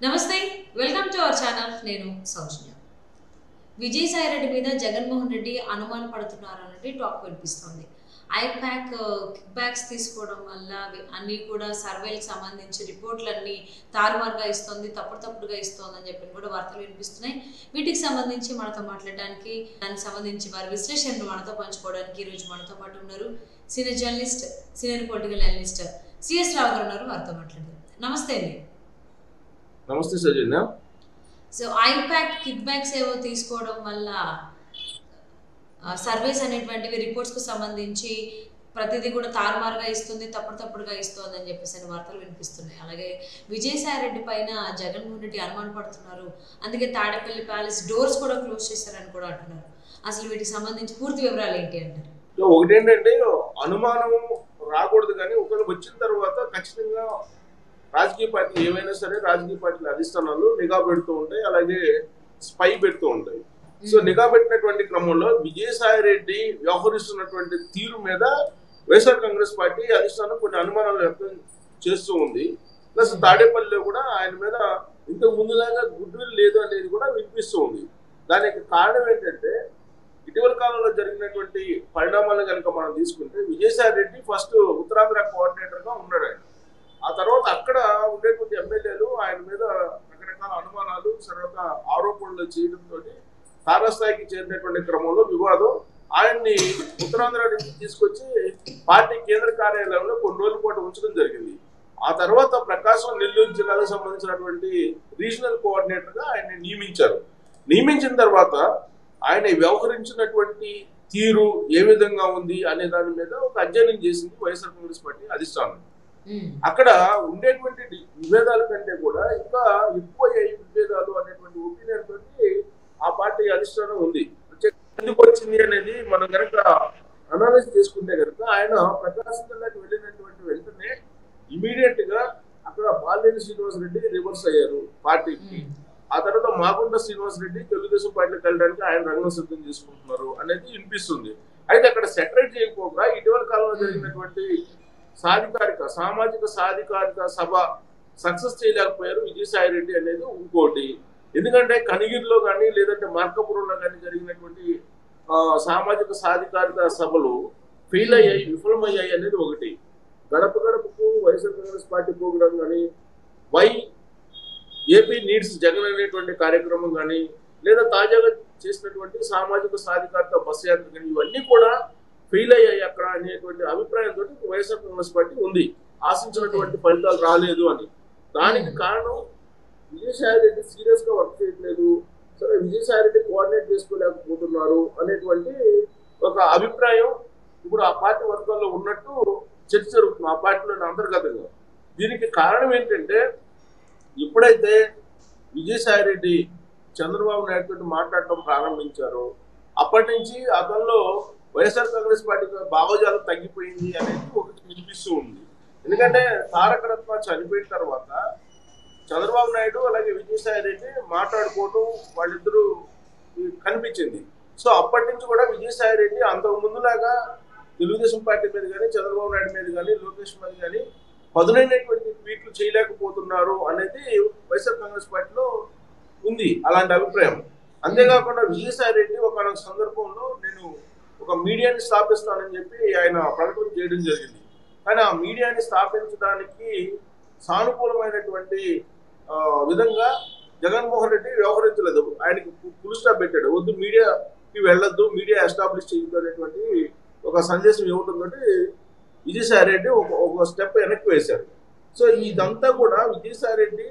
నమస్తే welcome to our channel నేను సౌజన్య విజయసాయి రెడ్డి మీద జగన్మోహన్ రెడ్డి అనుమాన పడుతున్నారు అన్నది టాక్ వినిపిస్తుంది ఐపాక్ కిక్ బ్యాక్స్ తీసుకోవడం వల్ల అన్నీ కూడా సర్వేలకు సంబంధించి రిపోర్ట్లన్నీ తారుమారుగా ఇస్తుంది తప్పుడుగా ఇస్తుంది అని చెప్పి కూడా వార్తలు వినిపిస్తున్నాయి వీటికి సంబంధించి మనతో మాట్లాడడానికి దానికి సంబంధించి వారి విశ్లేషణను మనతో పంచుకోవడానికి ఈరోజు మనతో పాటు ఉన్నారు senior journalist senior political analyst CS Rao గారు ఉన్నారు వారితో మాట్లాడదాం నమస్తే అండి నమస్తే Sajanya so IPAC kickbacks ఏవో తీసుకోవడం వల్ల సర్వేస్ అనేటువంటివి రిపోర్ట్స్కు సంబంధించి ప్రతిదీ కూడా తారుమారుగా ఇస్తుంది తప్పుడుగా ఇస్తుంది అని చెప్పేసి వార్తలు వినిపిస్తున్నాయి అలాగే విజయసాయి రెడ్డి పైన జగన్మోహన్ రెడ్డి అనుమాన పడుతున్నారు అందుకే తాడేపల్లి ప్యాలెస్ డోర్స్ కూడా క్లోజ్ చేశారని కూడా అంటున్నారు అసలు వీటికి సంబంధించి పూర్తి వివరాలు ఏంటి అంటారు ఒకటేంటంటే అనుమానం రాకూడదు కానీ ఒకవేళ వచ్చిన తర్వాత ఖచ్చితంగా రాజకీయ పార్టీలు ఏమైనా సరే రాజకీయ పార్టీల అధిష్టానాలు నిఘా పెడుతూ ఉంటాయి అలాగే స్పై పెడుతూ ఉంటాయి సో నిఘా పెట్టినటువంటి క్రమంలో విజయసాయి రెడ్డి వ్యవహరిస్తున్నటువంటి తీరు మీద వైఎస్ఆర్ కాంగ్రెస్ పార్టీ అధిష్టానం కొన్ని అనుమానాలు వ్యక్తం చేస్తూ ఉంది ప్లస్ తాడేపల్లిలో కూడా ఆయన మీద ఇంతకు ముందులాగా గుడ్ విల్ లేదు అనేది కూడా వినిపిస్తూ ఉంది దానికి కారణం ఏంటంటే ఇటీవల కాలంలో జరిగినటువంటి పరిణామాలు కనుక మనం తీసుకుంటే విజయసాయి రెడ్డి ఫస్ట్ ఉత్తరాంధ్ర కోఆర్డినేటర్గా ఉన్నాడు ఆయన ఆ తర్వాత అక్కడ ఉండేటువంటి ఎమ్మెల్యేలు ఆయన మీద రకరకాల అనుమానాలు తర్వాత ఆరోపణలు చేయడంతో తారాస్థాయికి చేరినటువంటి క్రమంలో వివాదం ఆయన్ని ఉత్తరాంధ్ర నుంచి తీసుకొచ్చి పార్టీ కేంద్ర కార్యాలయంలో కొన్ని రోజుల పాటు ఉంచడం జరిగింది ఆ తర్వాత ప్రకాశం నెల్లూరు జిల్లాలకు సంబంధించినటువంటి రీజనల్ కోఆర్డినేటర్గా ఆయన్ని నియమించిన తర్వాత ఆయన వ్యవహరించినటువంటి తీరు ఏ విధంగా ఉంది అనే దాని మీద ఒక అధ్యయనం చేసింది వైఎస్ఆర్ కాంగ్రెస్ పార్టీ అధిష్టానం అక్కడ ఉండేటువంటి విభేదాల కంటే కూడా ఇంకా ఎక్కువ విభేదాలు అనేటువంటి ఒపీనియన్ తోటి ఆ పార్టీ అధిష్టానం ఉంది ఎందుకు వచ్చింది అనేది మనం కనుక అనాలిసిస్ చేసుకుంటే కనుక ఆయన ప్రకాశం జిల్లాకి వెళ్ళినటువంటి వెంటనే ఇమీడియట్ గా అక్కడ బాలినేని శ్రీనివాస్ రెడ్డి రివర్స్ అయ్యారు పార్టీకి ఆ తర్వాత మాగుంట శ్రీనివాస్ రెడ్డి తెలుగుదేశం పార్టీకి వెళ్ళడానికి ఆయన రంగం సిద్ధం చేసుకుంటున్నారు అనేది వినిపిస్తుంది అయితే అక్కడ సెటరేట్ చేయకపోగా ఇటీవల కాలంలో జరిగినటువంటి సామాజిక సాధికారిక సభ సక్సెస్ చేయలేకపోయారు విజయసాయి రెడ్డి అనేది ఇంకోటి ఎందుకంటే కనిగిరిలో కానీ లేదంటే మార్కాపురంలో కానీ జరిగినటువంటి సామాజిక సాధికారిక సభలు ఫెయిల్ అయ్యాయి విఫలమయ్యాయి అనేది ఒకటి గడప గడపకు వైఎస్ఆర్ కాంగ్రెస్ పార్టీ ప్రోగ్రాం కానీ వై ఏపీ నీడ్స్ జగన్ అనేటువంటి కార్యక్రమం కానీ లేదా తాజాగా చేసినటువంటి సామాజిక సాధికారిక బస్ యాత్ర కానీ ఇవన్నీ కూడా ఫెయిల్ అయ్యాయి అక్కడ అనేటువంటి అభిప్రాయంతో వైఎస్ఆర్ కాంగ్రెస్ పార్టీ ఉంది ఆశించినటువంటి ఫలితాలు రాలేదు అని దానికి కారణం విజయసాయి రెడ్డి సీరియస్ గా వర్క్ చేయట్లేదు సరే విజయసాయి రెడ్డి కోఆర్డినేట్ చేసుకోలేకపోతున్నారు అనేటువంటి ఒక అభిప్రాయం ఇప్పుడు ఆ పార్టీ వర్గాల్లో ఉన్నట్టు చర్చ జరుగుతుంది ఆ పార్టీలోని అంతర్గతంగా దీనికి కారణం ఏంటంటే ఎప్పుడైతే విజయసాయి రెడ్డి చంద్రబాబు నాయుడు తోటి మాట్లాడటం ప్రారంభించారో అప్పటి నుంచి అతనిలో వైఎస్ఆర్ కాంగ్రెస్ పార్టీకి భావజాలం తగ్గిపోయింది అనేది ఒకటి వినిపిస్తూ ఉంది ఎందుకంటే తారక రత్న చనిపోయిన తర్వాత చంద్రబాబు నాయుడు అలాగే విజయసాయి రెడ్డి మాట్లాడుకోవడం వాళ్ళిద్దరూ కనిపించింది సో అప్పటి నుంచి కూడా విజయసాయి రెడ్డి అంతకు ముందులాగా తెలుగుదేశం పార్టీ మీద కానీ చంద్రబాబు నాయుడు మీద కానీ లోకేష్ మీద కానీ పదునైనటువంటి ట్వీట్లు చేయలేకపోతున్నారు అనేది వైఎస్ఆర్ కాంగ్రెస్ పార్టీలో ఉంది అలాంటి అభిప్రాయం అంతేకాకుండా విజయసాయి రెడ్డి ఒక సందర్భంలో నేను ఒక మీడియాని స్థాపిస్తానని చెప్పి ఆయన ప్రకటన చేయడం జరిగింది కానీ ఆ మీడియాని స్థాపించడానికి సానుకూలమైనటువంటి విధంగా జగన్మోహన్ రెడ్డి వ్యవహరించలేదు ఆయనకి ఫుల్ స్టాప్ పెట్టాడు వద్దు మీడియాకి వెళ్ళొద్దు మీడియా ఎస్టాబ్లిష్ చేయొద్దు అనేటువంటి ఒక సందేశం ఇవ్వడంతో విజయసాయి రెడ్డి ఒక స్టెప్ వెనక్కి వేశారు సో ఇదంతా కూడా విజయసాయి రెడ్డి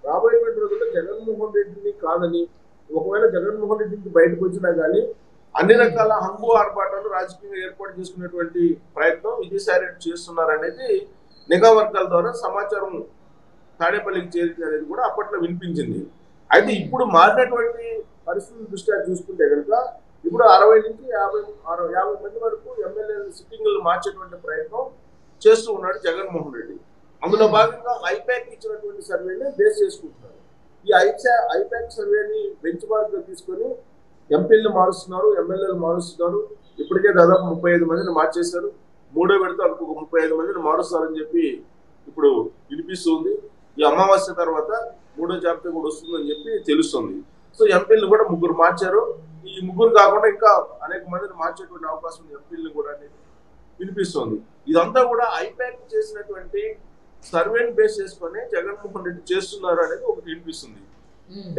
రాబోయేటువంటి రోజుల్లో జగన్మోహన్ రెడ్డిని కాదని ఒకవేళ జగన్మోహన్ రెడ్డి నుంచి బయటకు వచ్చినా కానీ అన్ని రకాల హంగు ఆర్భాటాలు రాజకీయంగా ఏర్పాటు చేసుకునేటువంటి ప్రయత్నం విజయసాయి రెడ్డి చేస్తున్నారు అనేది నిఘా వర్గాల ద్వారా సమాచారం తాడేపల్లికి చేరింది అనేది కూడా అప్పట్లో వినిపించింది అయితే ఇప్పుడు మారినటువంటి పరిస్థితుల దృష్ట్యా చూసుకుంటే కనుక ఇప్పుడు 60 నుంచి 50 మంది వరకు ఎమ్మెల్యేల సిట్టింగ్లు మార్చేటువంటి ప్రయత్నం చేస్తూ ఉన్నాడు జగన్మోహన్ రెడ్డి అందులో భాగంగా ఐపాక్ ఇచ్చినటువంటి సర్వేని బేస్ చేసుకుంటున్నారు ఈ ఐపాక్ సర్వేని బెంచ్ మార్క్ గా తీసుకొని ఎంపీలు మారుస్తున్నారు ఎమ్మెల్యేలు మారుస్తున్నారు ఇప్పటికే దాదాపు 35 మందిని మార్చేశారు మూడో విడత ఇంకొక 35 మందిని మారుస్తారని చెప్పి ఇప్పుడు వినిపిస్తుంది ఈ అమావాస్య తర్వాత మూడో జాబితా కూడా వస్తుందని చెప్పి తెలుస్తుంది. సో ఎంపీలను కూడా 3 మార్చారు. ఈ 3 కాకుండా ఇంకా అనేక మందిని మార్చేటువంటి అవకాశం ఉంది ఎంపీలను కూడా అనేది వినిపిస్తుంది. ఇదంతా కూడా ఐపాక్ చేసినటువంటి సర్వేని బేస్ చేసుకొని జగన్మోహన్ రెడ్డి చేస్తున్నారు అనేది ఒకటి వినిపిస్తుంది.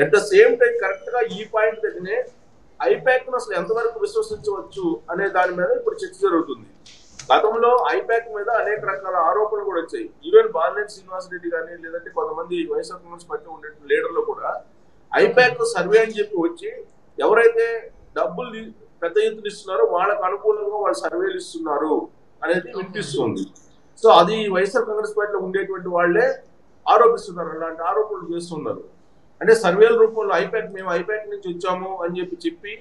At the same time correct గా ఈ పాయింట్ దగ్గరనే ఐపాక్ ను అసలు ఎంతవరకు విశ్వసించవచ్చు అనే దాని మీద ఇప్పుడు చర్చ జరుగుతుంది. గతంలో ఐపాక్ మీద అనేక రకాల ఆరోపణలు కూడా వచ్చాయి. ఈవెన్ బాలినేని శ్రీనివాసరెడ్డి కానీ లేదంటే కొంతమంది వైఎస్ఆర్ కాంగ్రెస్ పార్టీ ఉండే లీడర్లు కూడా ఐపాక్ సర్వే అని చెప్పి వచ్చి ఎవరైతే డబ్బులు పెద్ద ఎత్తున ఇస్తున్నారో వాళ్ళకు అనుకూలంగా వాళ్ళు సర్వేలు ఇస్తున్నారు అనేది వినిపిస్తుంది. సో అది వైఎస్ఆర్ కాంగ్రెస్ పార్టీలో ఉండేటువంటి వాళ్ళే ఆరోపిస్తున్నారు, అలాంటి ఆరోపణలు చేస్తున్నారు. అంటే సర్వేల రూపంలో మేము ఐపాక్ నుంచి వచ్చాము అని చెప్పి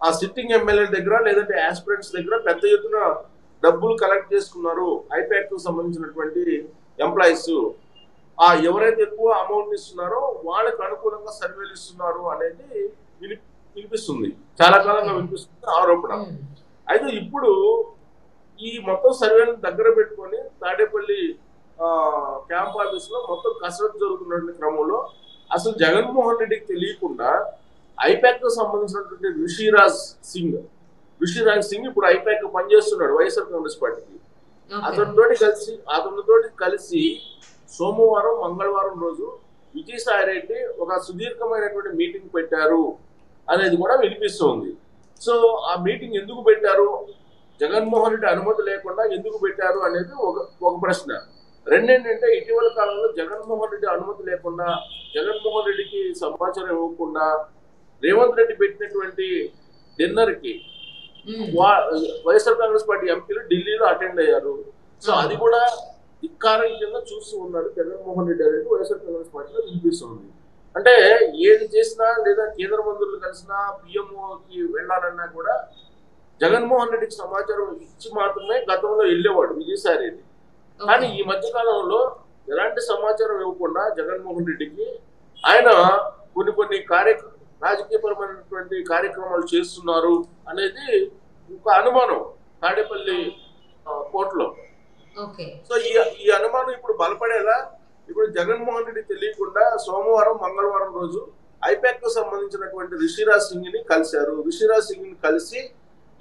ఆ సిట్టింగ్ ఎమ్మెల్యే దగ్గర లేదంటే ఆస్పిరెంట్స్ దగ్గర పెద్ద ఎత్తున డబ్బులు కలెక్ట్ చేసుకున్నారు ఐపాక్ కు సంబంధించినటువంటి ఎంప్లాయీస్. ఎవరైతే ఎక్కువ అమౌంట్ ఇస్తున్నారో వాళ్ళకి అనుకూలంగా సర్వేలు ఇస్తున్నారు అనేది వినిపిస్తుంది, చాలా కాలంగా వినిపిస్తుంది ఆరోపణ. అయితే ఇప్పుడు ఈ మొత్తం సర్వేను దగ్గర పెట్టుకొని తాడేపల్లి క్యాంప్ ఆఫీస్ లో మొత్తం కసరత్తు జరుగుతున్న క్రమంలో అసలు జగన్మోహన్ రెడ్డికి తెలియకుండా ఐపాక్ కు సంబంధించినటువంటి ఋషిరాజ్ సింగ్ ఇప్పుడు ఐపాక్ పనిచేస్తున్నాడు వైఎస్ఆర్ కాంగ్రెస్ పార్టీకి. అతనితోటి కలిసి సోమవారం మంగళవారం రోజు విజయసాయి రెడ్డి ఒక సుదీర్ఘమైనటువంటి మీటింగ్ పెట్టారు అనేది కూడా వినిపిస్తుంది. సో ఆ మీటింగ్ ఎందుకు పెట్టారు, జగన్మోహన్ రెడ్డి అనుమతి లేకుండా ఎందుకు పెట్టారు అనేది ఒక ప్రశ్న. రెండేంటంటే ఇటీవల కాలంలో జగన్మోహన్ రెడ్డి అనుమతి లేకుండా జగన్మోహన్ రెడ్డికి సమాచారం ఇవ్వకుండా రేవంత్ రెడ్డి పెట్టినటువంటి డిన్నర్ కి వైఎస్ఆర్ కాంగ్రెస్ పార్టీ ఎంపీలు ఢిల్లీలో అటెండ్ అయ్యారు. సో అది కూడా ధిక్కారం కింద చూస్తూ ఉన్నారు జగన్మోహన్ రెడ్డి అనేది వైఎస్ఆర్ కాంగ్రెస్ పార్టీలో వినిపిస్తుంది. అంటే ఏది చేసినా లేదా కేంద్ర మంత్రులు కలిసినా పిఎంఓకి వెళ్ళాలన్నా కూడా జగన్మోహన్ రెడ్డికి సమాచారం ఇచ్చి మాత్రమే గతంలో వెళ్ళేవాడు విజయసాయి రెడ్డి. కానీ ఈ మధ్య కాలంలో ఎలాంటి సమాచారం ఇవ్వకుండా జగన్మోహన్ రెడ్డికి ఆయన కొన్ని రాజకీయపరమైనటువంటి కార్యక్రమాలు చేస్తున్నారు అనేది ఒక అనుమానం తాడేపల్లి కోర్టులో. సో ఈ అనుమానం ఇప్పుడు బలపడేలా ఇప్పుడు జగన్మోహన్ రెడ్డి తెలియకుండా సోమవారం మంగళవారం రోజు ఐపాక్ కు సంబంధించినటువంటి ఋషిరాజ్ సింగ్ ని కలిశారు. ఋషిరాజ్ సింగ్ ని కలిసి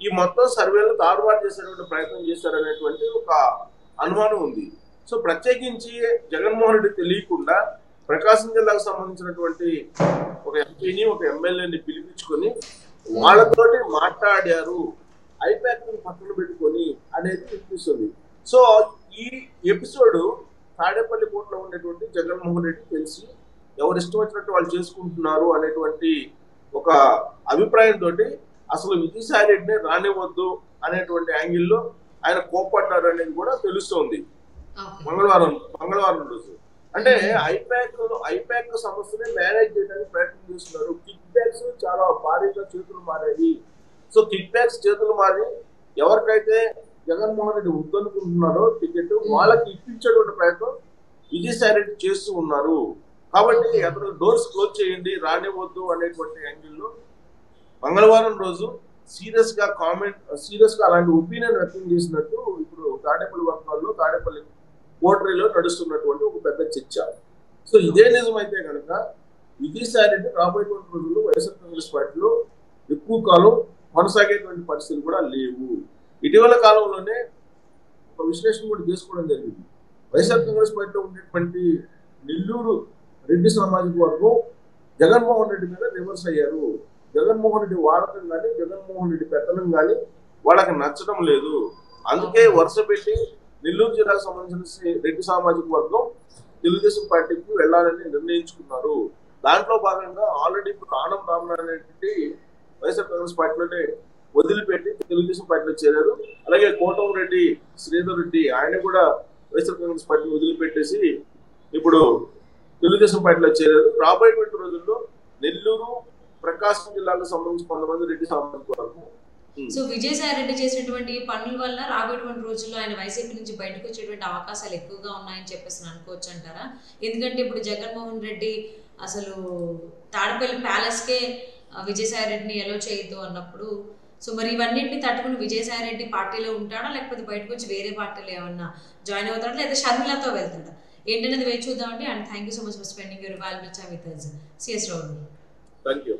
ఈ మొత్తం సర్వేలు తారుమారు చేసేటువంటి ప్రయత్నం చేశారనేటువంటి ఒక అనుమానం ఉంది. సో ప్రత్యేకించి జగన్మోహన్ రెడ్డి తెలియకుండా ప్రకాశం జిల్లాకు సంబంధించినటువంటి ఒక ఎంపీని ఒక ఎమ్మెల్యేని పిలిపించుకొని వాళ్ళతోటి మాట్లాడారు ఐపాక్ పక్కన పెట్టుకొని అనేది వినిపిస్తుంది. సో ఈ ఎపిసోడ్ తాడేపల్లి కోర్టులో ఉండేటువంటి జగన్మోహన్ రెడ్డి తెలిసి ఎవరు ఇష్టం వచ్చినట్టు వాళ్ళు చేసుకుంటున్నారు అనేటువంటి ఒక అభిప్రాయంతో అసలు విజయసాయి రెడ్డిని రానివ్వద్దు అనేటువంటి యాంగిల్లో ఆయన కోప్పడ్డారు అనేది కూడా తెలుస్తోంది మంగళవారం రోజు. అంటే ఐపాక్ సమస్యని మేనేజ్ చేయడానికి ప్రయత్నం చేస్తున్నారు. కిక్ బ్యాక్స్ చాలా భారీగా చేతులు మారాయి. సో కిక్ బ్యాక్స్ చేతులు మారి ఎవరికైతే జగన్మోహన్ రెడ్డి వద్దనుకుంటున్నారో టికెట్ వాళ్ళకి ఇప్పించేటువంటి ప్రయత్నం విజయసాయి రెడ్డి చేస్తూ ఉన్నారు. కాబట్టి అతను డోర్స్ క్లోజ్ చేయండి రానివ్వద్దు అనేటువంటి యాంగిల్లో మంగళవారం రోజు సీరియస్ గా అలాంటి ఒపీనియన్ వ్యక్తం చేసినట్టు ఇప్పుడు తాడేపల్లి వర్గాల్లో తాడేపల్లి కోటరీలో నడుస్తున్నటువంటి ఒక పెద్ద చర్చ. సో ఇదే నిజమైతే కనుక విజయసాయి రెడ్డి రాబోయేటువంటి రోజుల్లో వైఎస్ఆర్ కాంగ్రెస్ పార్టీలో ఎక్కువ కాలం కొనసాగేటువంటి పరిస్థితులు కూడా లేవు. ఇటీవల కాలంలోనే ఒక విశ్లేషణ కూడా చేసుకోవడం జరిగింది. వైఎస్ఆర్ కాంగ్రెస్ పార్టీలో ఉండేటువంటి నెల్లూరు రెడ్డి సామాజిక వర్గం జగన్మోహన్ రెడ్డి మీద రివర్స్ అయ్యారు. జగన్మోహన్ రెడ్డి వాడకం కానీ జగన్మోహన్ రెడ్డి పెత్తనం కానీ వాళ్ళకి నచ్చడం లేదు. అందుకే వరుస పెట్టి నెల్లూరు జిల్లాకు సంబంధించిన రెడ్డి సామాజిక వర్గం తెలుగుదేశం పార్టీకి వెళ్ళాలని నిర్ణయించుకున్నారు. దాంట్లో భాగంగా ఆల్రెడీ ఇప్పుడు ఆనం రామనారాయణ రెడ్డి వైఎస్ఆర్ కాంగ్రెస్ పార్టీలోనే వదిలిపెట్టి తెలుగుదేశం పార్టీలో చేరారు. అలాగే కోటంరెడ్డి శ్రీధర్ రెడ్డి ఆయన కూడా వైఎస్ఆర్ కాంగ్రెస్ పార్టీని వదిలిపెట్టేసి ఇప్పుడు తెలుగుదేశం పార్టీలో చేరారు. రాబోయేటువంటి రోజుల్లో నెల్లూరు ప్రకాశం జిల్లాకు సంబంధించి కొంతమంది రెడ్డి సామాజిక వర్గం. సో విజయసాయి రెడ్డి చేసినటువంటి పనుల వల్ల రాబోయేటువంటి రోజుల్లో ఆయన వైసీపీ నుంచి బయటకు వచ్చేటువంటి అవకాశాలు ఎక్కువగా ఉన్నాయని చెప్పేసి అనుకోవచ్చు అంటారా? ఎందుకంటే ఇప్పుడు జగన్మోహన్ రెడ్డి అసలు తాడపల్లి ప్యాలెస్కే విజయసాయి రెడ్డిని ఎలో చేయొద్దు అన్నప్పుడు సో మరి ఇవన్నింటిని తట్టుకుని విజయసాయి రెడ్డి పార్టీలో ఉంటాడా లేకపోతే బయటకు వచ్చి వేరే పార్టీలో ఏమన్నా జాయిన్ అవుతాడా లేదా షర్మిలతో వెళ్తాడా? ఏంటనేది వేచి చూద్దామండి. And thank you so much for spending your valuable time with us. CS Rao. Thank you.